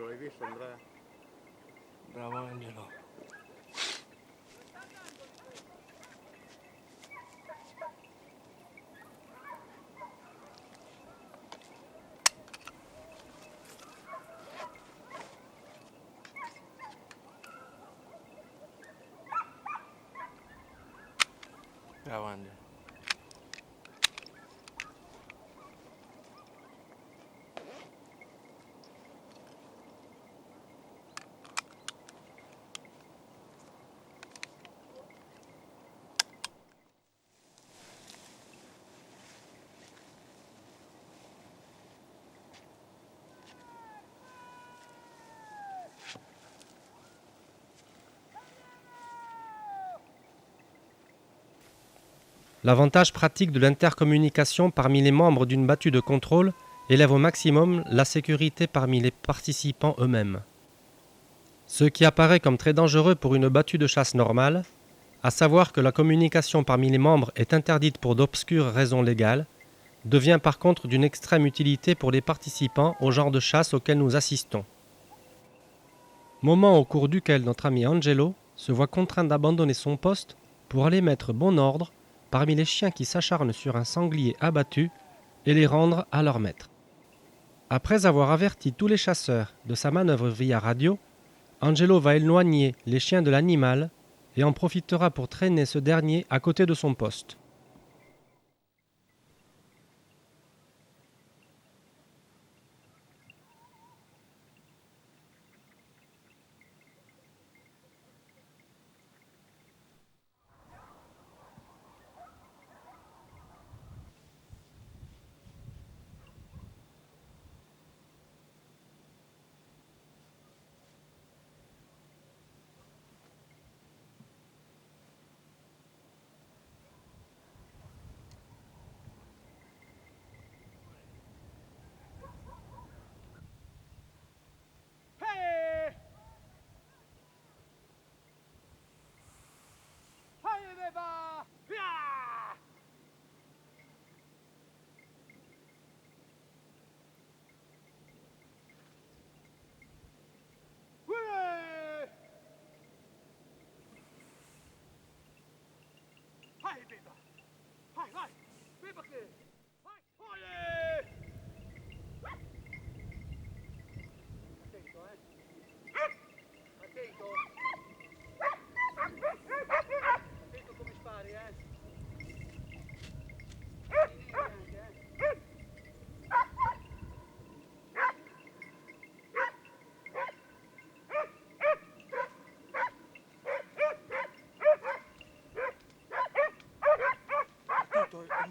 lo hai visto Andrea? Bravo Angelo. Bravo Angelo. L'avantage pratique de l'intercommunication parmi les membres d'une battue de contrôle élève au maximum la sécurité parmi les participants eux-mêmes. Ce qui apparaît comme très dangereux pour une battue de chasse normale, à savoir que la communication parmi les membres est interdite pour d'obscures raisons légales, devient par contre d'une extrême utilité pour les participants au genre de chasse auquel nous assistons. Moment au cours duquel notre ami Angelo se voit contraint d'abandonner son poste pour aller mettre bon ordre parmi les chiens qui s'acharnent sur un sanglier abattu et les rendre à leur maître. Après avoir averti tous les chasseurs de sa manœuvre via radio, Angelo va éloigner les chiens de l'animal et en profitera pour traîner ce dernier à côté de son poste.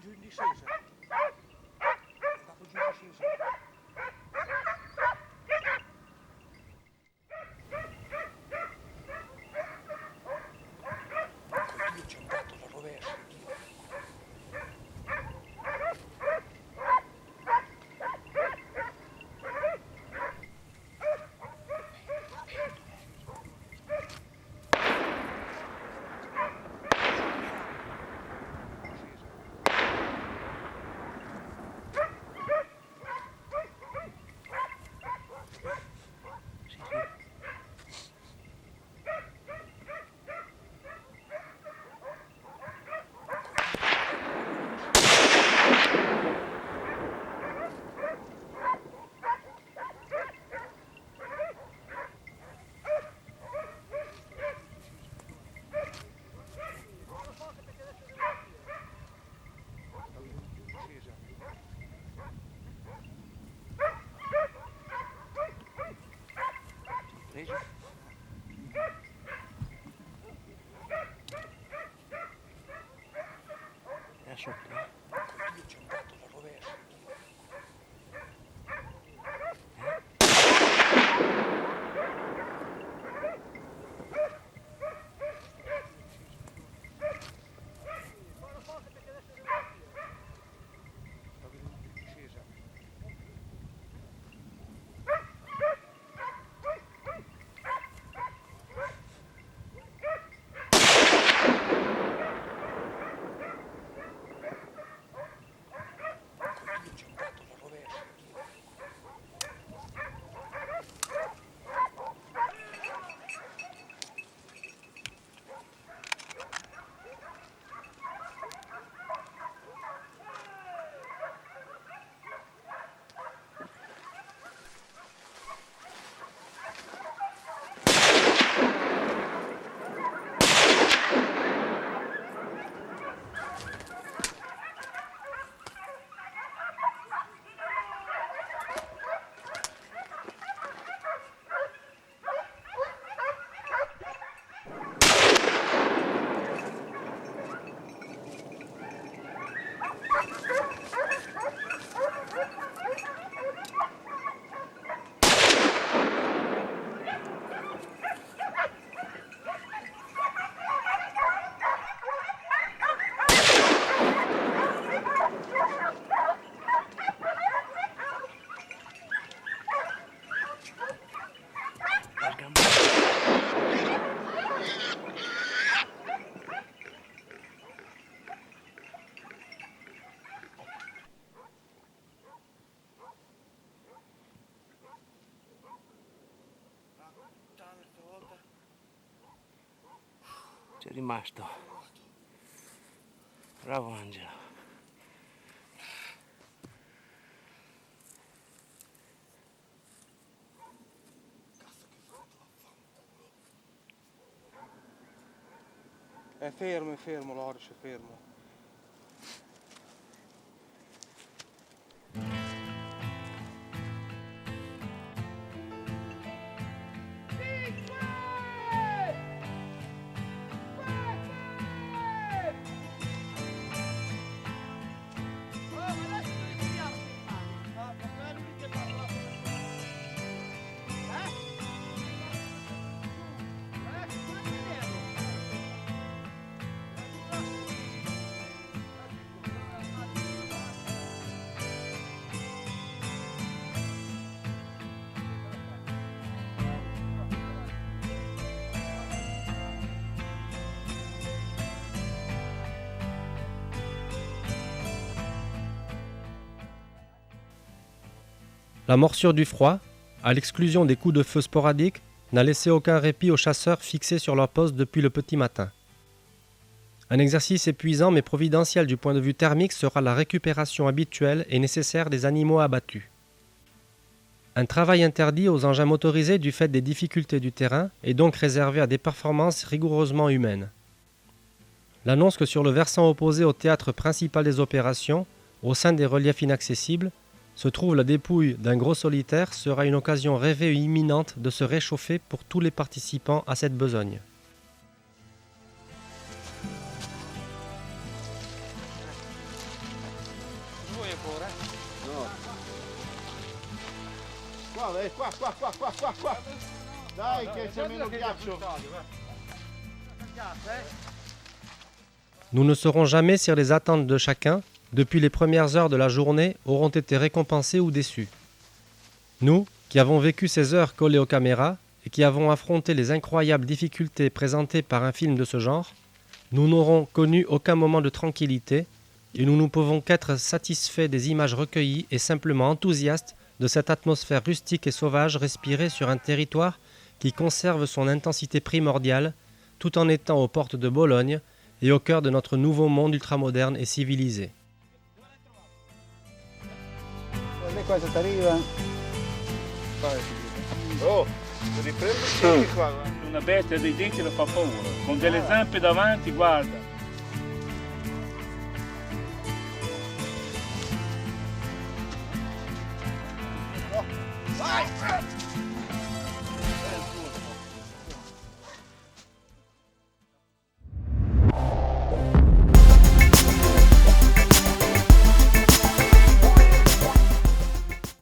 Giù in discesa. È andato giù in discesa. Oddio, c'è un gatto alla rovescia. Preso? È sotto. Oddio, c'è un gatto alla rovescia. C'è rimasto. Bravo Angelo. È fermo Loris, è fermo. La morsure du froid, à l'exclusion des coups de feu sporadiques, n'a laissé aucun répit aux chasseurs fixés sur leur poste depuis le petit matin. Un exercice épuisant mais providentiel du point de vue thermique sera la récupération habituelle et nécessaire des animaux abattus. Un travail interdit aux engins motorisés du fait des difficultés du terrain est donc réservé à des performances rigoureusement humaines. L'annonce que sur le versant opposé au théâtre principal des opérations, au sein des reliefs inaccessibles, se trouve la dépouille d'un gros solitaire sera une occasion rêvée et imminente de se réchauffer pour tous les participants à cette besogne. Qua. Dai che c'è meno ghiaccio. Nous ne saurons jamais si les attentes de chacun, depuis les premières heures de la journée, auront été récompensées ou déçues. Nous, qui avons vécu ces heures collées aux caméras et qui avons affronté les incroyables difficultés présentées par un film de ce genre, nous n'aurons connu aucun moment de tranquillité et nous ne pouvons qu'être satisfaits des images recueillies et simplement enthousiastes de cette atmosphère rustique et sauvage respirée sur un territoire qui conserve son intensité primordiale tout en étant aux portes de Bologne et au cœur de notre nouveau monde ultramoderne et civilisé. Cosa t'arriva? Oh, riprendo qua. Una bestia dei denti lo fa paura, con delle zampe davanti, guarda. Vai!